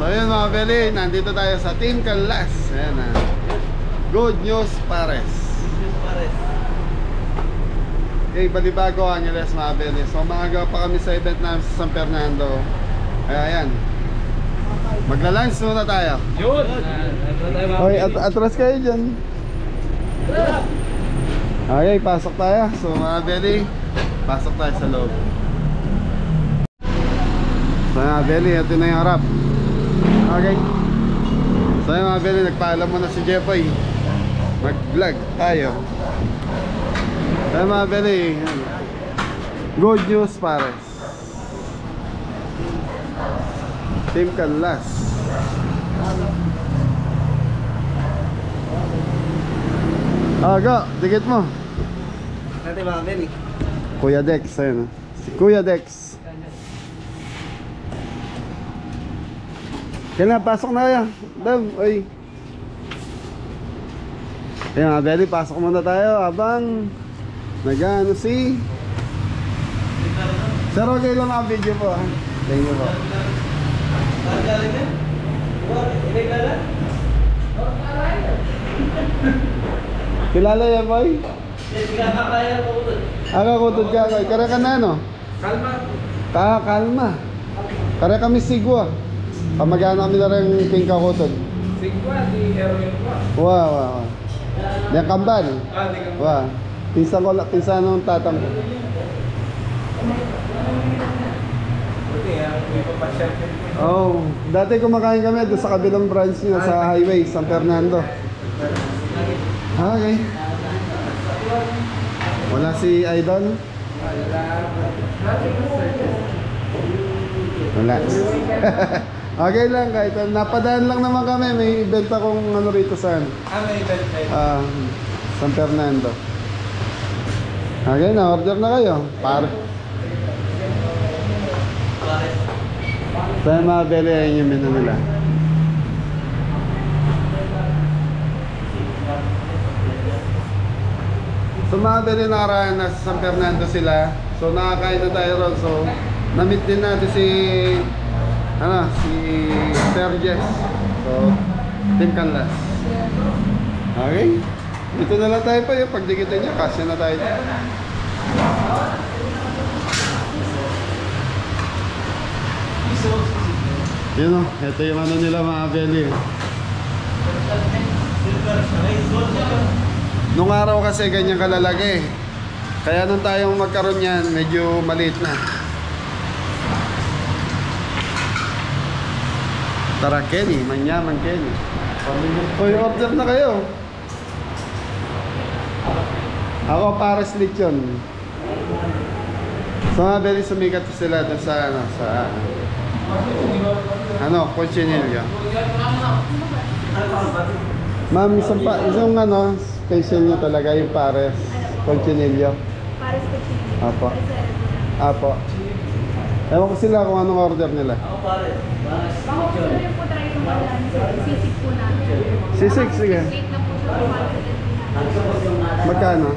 ayun mga Beli, nandito tayo sa Team Canlas. Ayan na. Good News Pares. Okay, Balibago, Angeles mga Beli. So maaga pa kami sa event namin sa San Fernando. Kaya ayan, magla-lunch muna tayo. Yun! Okay, atras kayo dyan. Okay, pasok tayo. So mga Beli, pasok tayo sa loob. So mga Beli, ito na yung harap. Okay. So mga Beli, nagpaalam mo na si Jeffoy. Mag-vlog tayo. So mga Beli, Good News Pares. Team Canlas. Go, dikit mo. Nanti mga Beli. Kuya Dex, ayun. Si Kuya Dex. Kaya na, pasok na kaya. Dam, ay. Ayun mga Beli, pasok muna tayo habang nag-ano si Sir, okay lang ang video po. Thank you po. Kilala yan, boy? Kutod ka, boy. Kara ka na, no? Kalma. Kalma. Kara kami sigwa. Pamagana kami na rin king kakutod. Sigwa, di heroin pa. Wow. Yan kambal. Di kambal. Wow. Pinsan ko lang, pinsan ng tatang ko. Oh, dati kumakain kami doon sa kabilang branch niya sa highway, San Fernando. Okay. Wala si Idol? Wala. Okay lang, kahit napadaan lang naman kami. May event akong ano rito saan. May event kayo? San Fernando. Okay, na-order na kayo. Tayo mga Beli, ayun yung menu nila. So mga Beli, nakaraan na sa San Fernando sila. So nakakain na tayo ron. So na-meet din natin si Sir Jess. So Team Canlas. Okay, dito na lang tayo pa yung pagdikitan niya. Kasya na tayo. Yun o, ito yung ano nila mga Beli. Nung araw kasi ganyan kalalaki. Kaya nung tayong magkaroon yan, medyo maliit na. Tara Kenny, manyaman Kenny. Uy, order na kayo. Ako Pares Lechon. So mga Beli, sumikat sila doon sa Cochinillo. Ma'am, isang special nyo talaga yung Pares Cochinillo. Pares Cochinillo. Apo. Apo. Ewan ko sila kung anong order nila. Bako po rin po tayo yung malan. Sisig po namin. Sisig, sige. Wait na po siya. Magkano?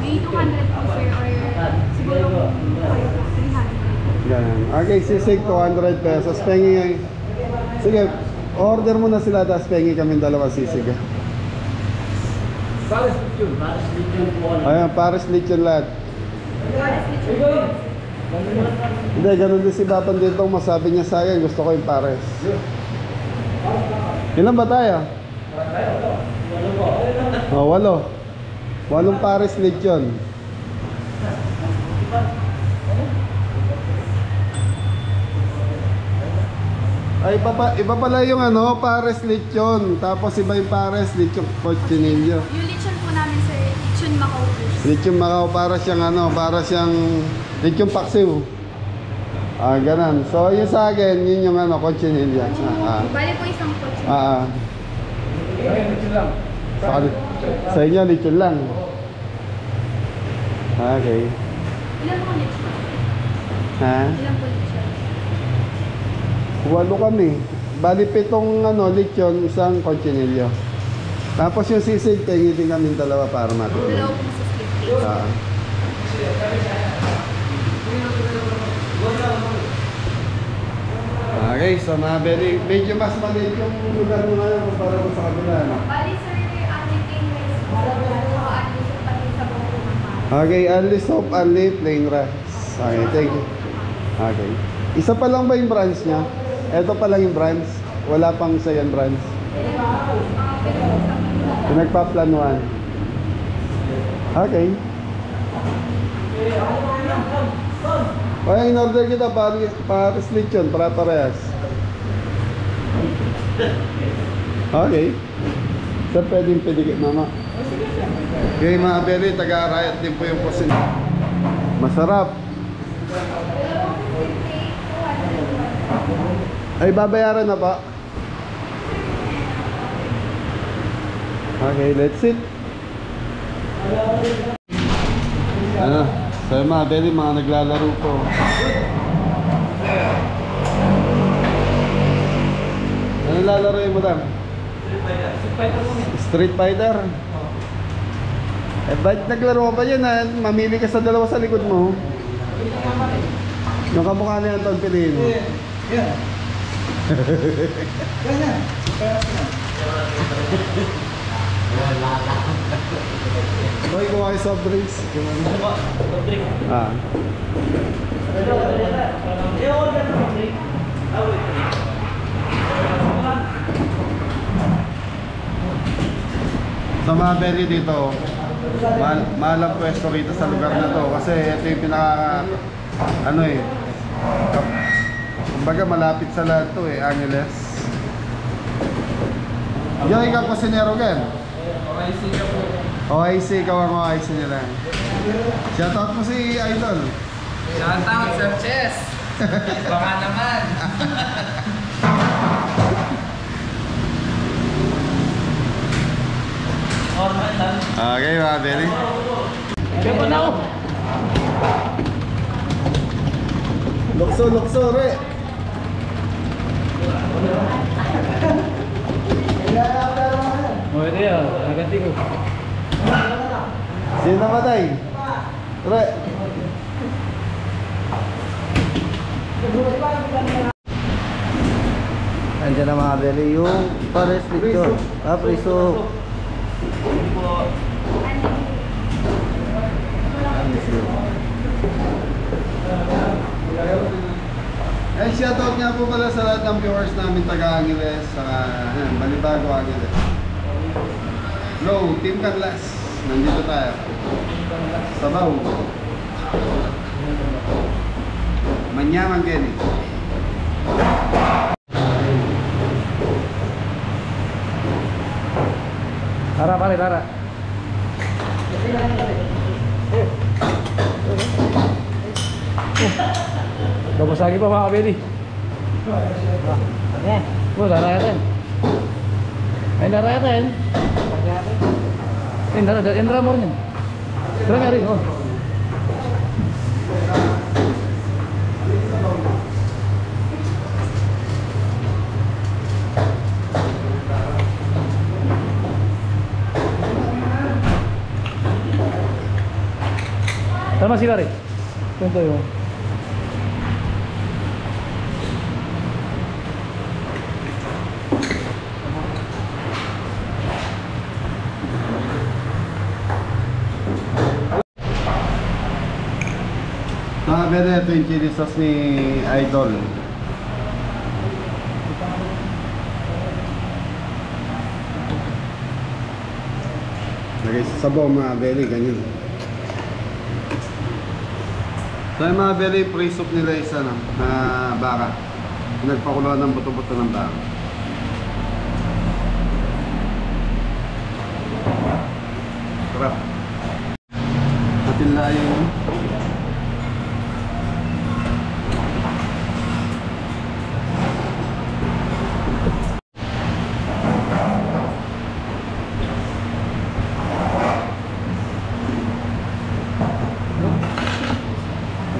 May 200 po sir or siguro 300. Ganyan. Okay, sisig 200 pesos. Pengi ngayon. Sige, order mo na sila, tapos pengi kami dalawa sisig. Pares Lechon. Ayan, Pares Lechon lahat. Pares Lechon. Hindi, ganun din si Bapan dito. Masabi niya sa akin, gusto ko yung Pares. Ilan ba tayo? 8. 8 Pares Lechon. Ay, iba pala yung Pares Lechon. Tapos iba yung Pares Lechon Cochinillo. Yung lechon po namin sir, lechon Macau po. Lechon Macau, para siyang lechon paksiw. Ganun. So, yun sa akin, yun yung Cochinillo. Bali po isang cochinillo. Lechon lang. Sa inyo, lechon lang. Okay. Ilan po lechon? Ha? Ilan po lechon? 8 kami. Bali 7 lechon, isang Cochinillo. Tapos yung sisig, tingin din kami dalawa para matulog. Dalawa po sa split. Okay, Okay, so mga belly, medyo mas maliit yung lugar mo ngayon kumpara mo sa kabila, no? Bali sir, ating plain rice po. So, at least pati sa buong kumakain. Okay, only soup, only plain rice. Okay, thank you. Okay. Isa pa lang ba yung branch niya? Ito pa lang yung branch. Wala pang isa yan branch. Pinagpaplanuan. Okay. Kaya in-order kita para split yun, para parehas. Okay. Sir, pwedeng pedikit mama. Okay mga belly, taga-Arayat din po yung kusin. Masarap. Ay, babayaran na pa. Okay, let's sit. Ano? So yung mga belly, mga naglalaro po. Ano lalaro yung madam? Street Fighter. Eh, ba't naglaro ka pa yan ha? Mamili ka sa dalawa sa likod mo. Yung kamukha na yan, Ton Pilino. Yeah. Ganyan. Okay, kuha kayo soft drinks. Ah. Sa mga belly dito, mahal ang pwesto rito sa lugar na to kasi ito yung pinaka ano eh, kumbaga malapit sa lahat to eh, Angeles. Yo, ikaw kusinero gen? OIC ka po. OIC, ikaw ang OIC nila. Shoutout mo si Idol. Shoutout, Sir Chess. Baka naman. Okay mga belly. Kaya po na ako. Lukso, lukso, re. Oh, ito yan. Naganti ko. Sino namatay? Re. Andiyan na mga belly yung pares lechon. Ah, priso. Eh, shoutout nga po pala sa lahat ng viewers namin taga-Angeles, saka Balibago, Angeles. Hello, Team Canlas. Nandito tayo. Sabaw. Manyaman Kenny. Tara, pare, tara. Babasagi pa mga kabeli. Oh, daratan. Ay, daratan. Indra mo rin. Tara nga rin, oh. Tama sila rin. Ito yung Nakabili ito yung chili sauce ni Idol. Lagay sa sabaw mga belly, ganyan. So yung mga belly, pre-soup nila isa na baka. Nagpakuloan ng buto-buto ng baka. Sarap. Atin lang yung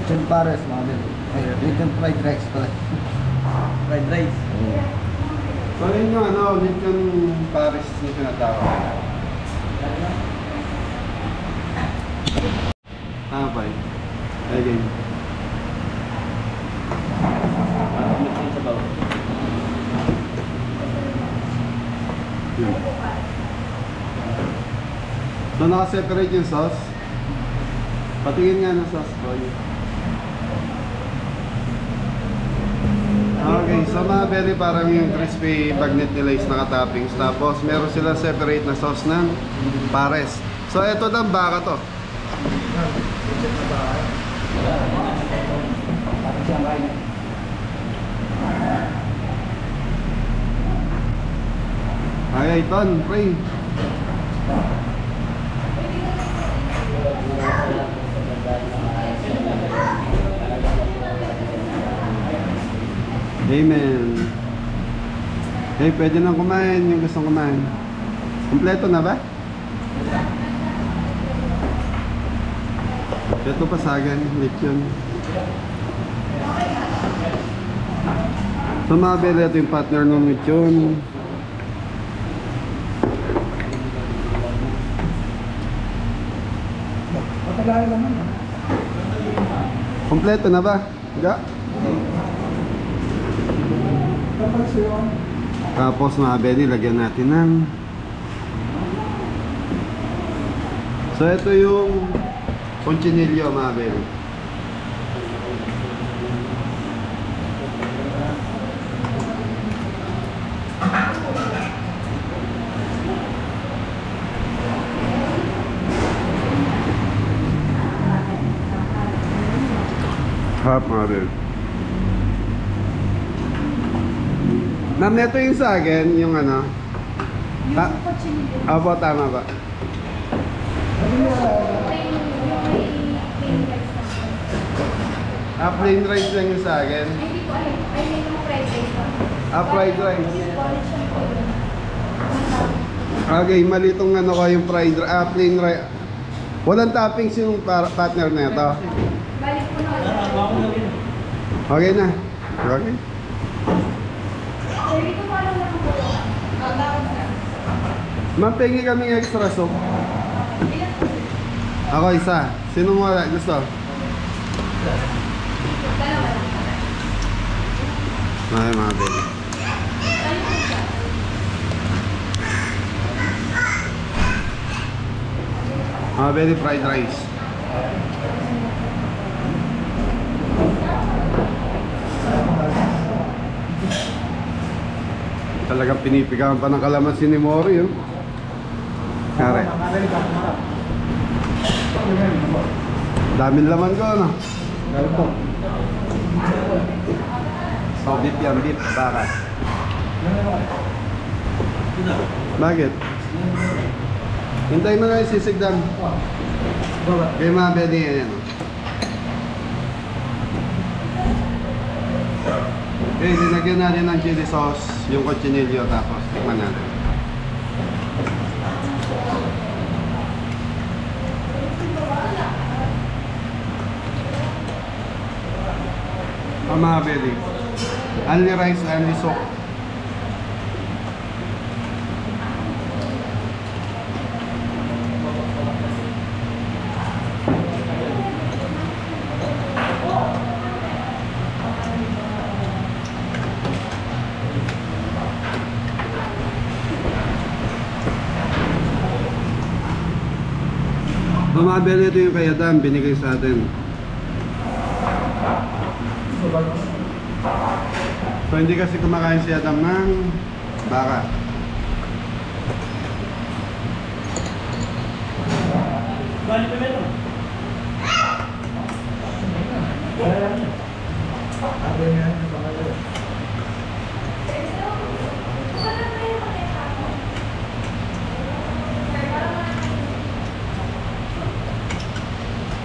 Lechon pares mga belly. Ay, lechon fried rice pala. Fried rice. so yun yung ano, ulit yung Paris na tinatawag. Ba? Again. So naka-separate yung sauce. Patingin nga ng sauce ko. Okay, so mga belly parang yung crispy bagnet nila is naka-toppings. Tapos meron sila separate na sauce ng pares. So ito ng baka to. Ay, ton, pre. Amen. Hey, pwede nang kumain yung gustong kumain. Kompleto na ba? Ito pasagan, lechon. So mga bele, ito yung partner ng lechon. Patagalan naman. Kompleto na ba? Ga? Tapos mga bele, lagyan natin ng... So ito yung conchinillo mga bele. Hap mga bele. Ma'am, ito yung sa akin, yung ano? Opo, tama ba? Plain rice lang yung sa akin. Ay, hindi po. Ay, may mga fried rice pa. Fried rice. Ulit siyang po. Okay, mali itong ano ko yung fried rice. Plain rice. Walang toppings yung partner na ito. Balik po na. Okay na. Okay. Sir, dito po alam lang po. Tawag na. Ma'am, pengi kaming extra soup. Ilan po? Ako isa. Sino mo wala? Gusto? Dalawa lang. Ay, mga baby. Ano po siya? Mga baby fried rice. Talagang pinipigahan pa ng kalamansi ni Mori yun. Kare. Daming laman ko, ano? Meron po. So, beef yan, beef, baka. Bakit? Hintayin mo na yung sisigdan. Kaya mga bedi yan. Okay, dinagyan natin ng chili sauce, yung cochinillo, tapos tikman natin. Mga bedi. Only rice, only soup. Mga bedi, ito yung kay Adam, binigay sa atin. So hindi kasi kumakain si Adam ng baka. Bali pa meron.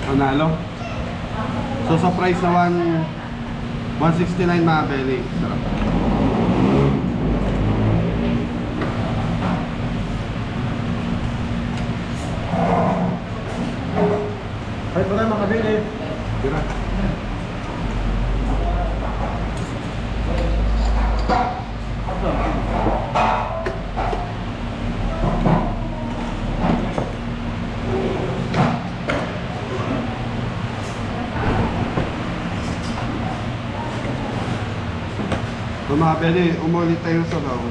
Panalo. So sa price na 169 mga belly. Sarap. Ay, pala mga bili. Tira. So mga belly, umulit tayo sa daw.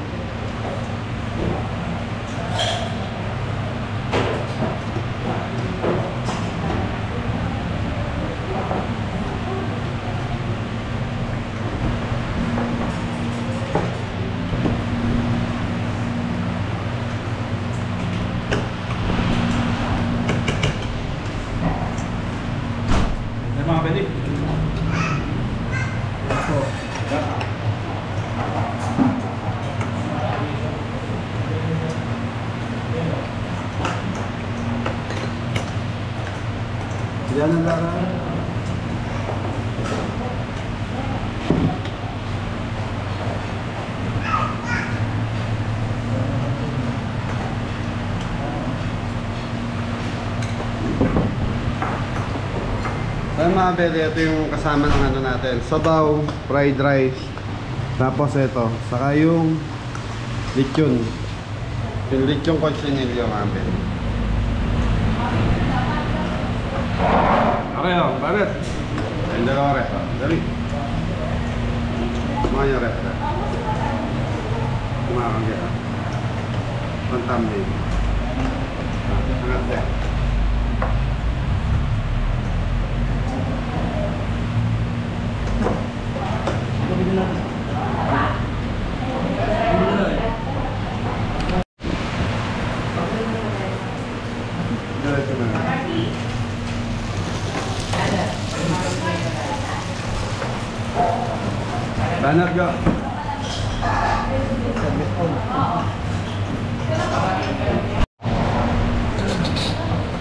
Yan ang laran. Ay mga beli, ito yung kasama ng ano natin, sabaw, fried rice, tapos ito, saka yung lechon. Yung lechon cochinillo mga beli. Okay o, bakit? Ayun dalawa rin, dali. Mga nyo rin. Kumakang kaya. Pantambing. Angat din. Diretso na. Banat ka.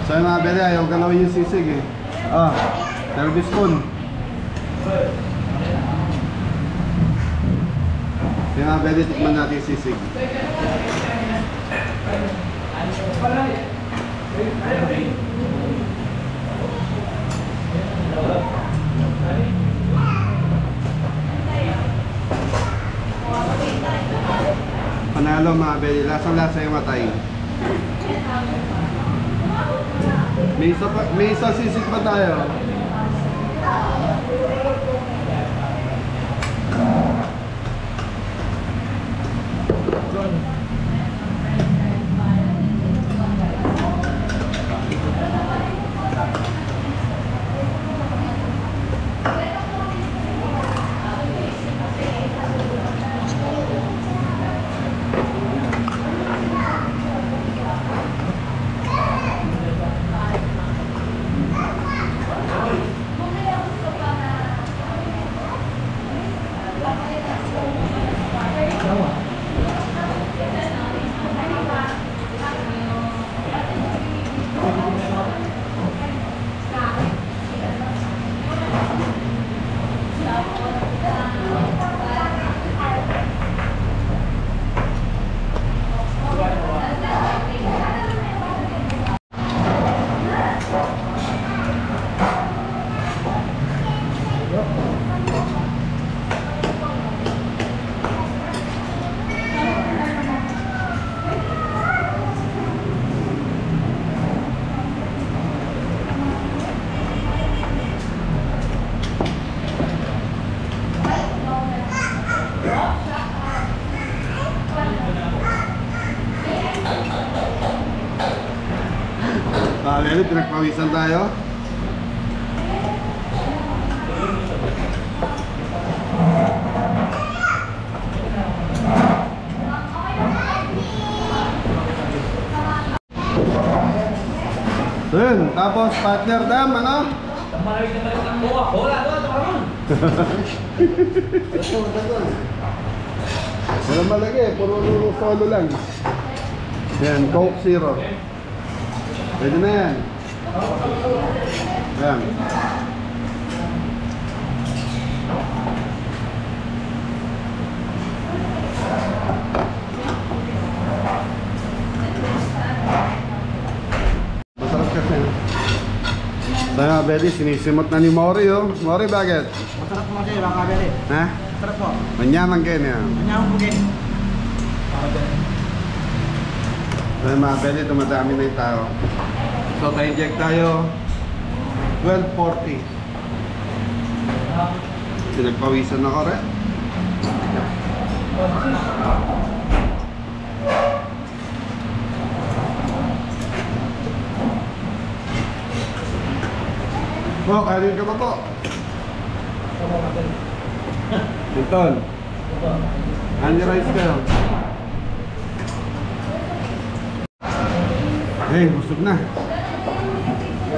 Sa'yo mga beli, ayaw galawin yung sisig eh. Service spoon. Yung mga beli, tikman natin yung sisig. Panalo mga beli, lasang-lasa yung matay. May isa sisig pa tayo. Lalo, pinagpawisan tayo. So yun, tapos partner dam, ano? Walang malagi, puro solo lang. Yan, Coke Zero. Pwede na yan. Ayan. Masarap kasi. Saya Beli, sinisimot na ni Mori oh. Mori, bakit? Masarap mo kayo, mga kabeli. Ha? Masarap po. Manyaman kayo niya. Manyaman po kayo. Ay mga Beli, tumadami na yung tao. So, na-inject tayo 12:40. Pinagpawisan ako rin. Oh, kanin ka ba po? Hinton. Honey rice kayo. Hey, busog na.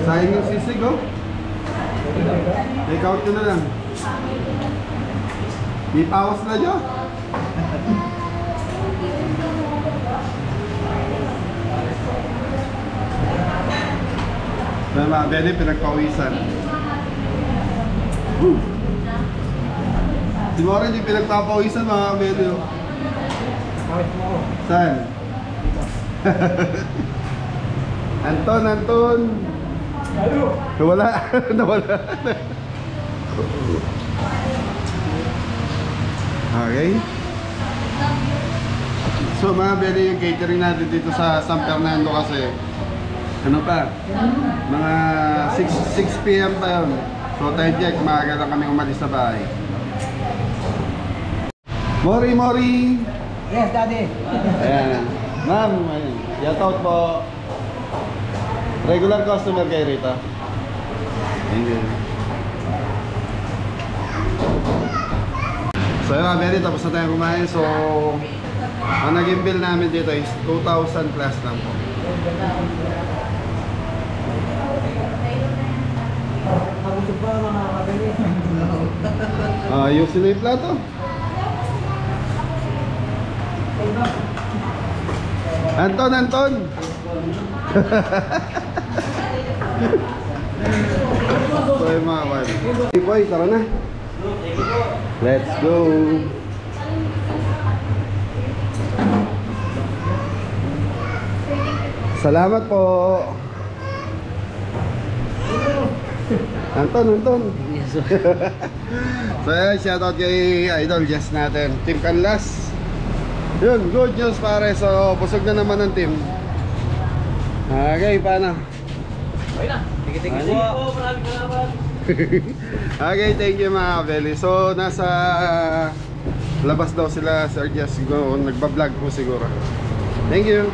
Sayang yung sisig, oh. Take out ko na lang. Ipawas na dyan. Mga Beli, pinagpawisan. Si Mora hindi pinagpapawisan mga Beli. Saan? Anton. Nawala. Nawala. Okay. So mga Beli, yung catering natin dito sa San Fernando kasi ano pa? Mga 6 PM pa yun. So tayo check, maaga lang kami umalis sa bahay. Mori! Yes, Daddy. Ayan. Ma'am, shout out po. Regular customer kayo rito. Thank you. So yun mga Beli, tapos na tayo kumain. So ang naging bill namin dito is 2,000 plus lang po. Ayusin na yung plato. Anton! So yung mga wife. Hey boy, tara na. Let's go. Salamat po. Anton. So yun, shoutout kay Idol Jess natin, Team Canlas. Yun, good news pare. So busog na naman ang team. Okay, paano? Okay na. Tingin po. Maraming salamat. Okay, thank you mga Beli. So nasa labas daw sila Sir Jess, nagbablog po siguro. Thank you.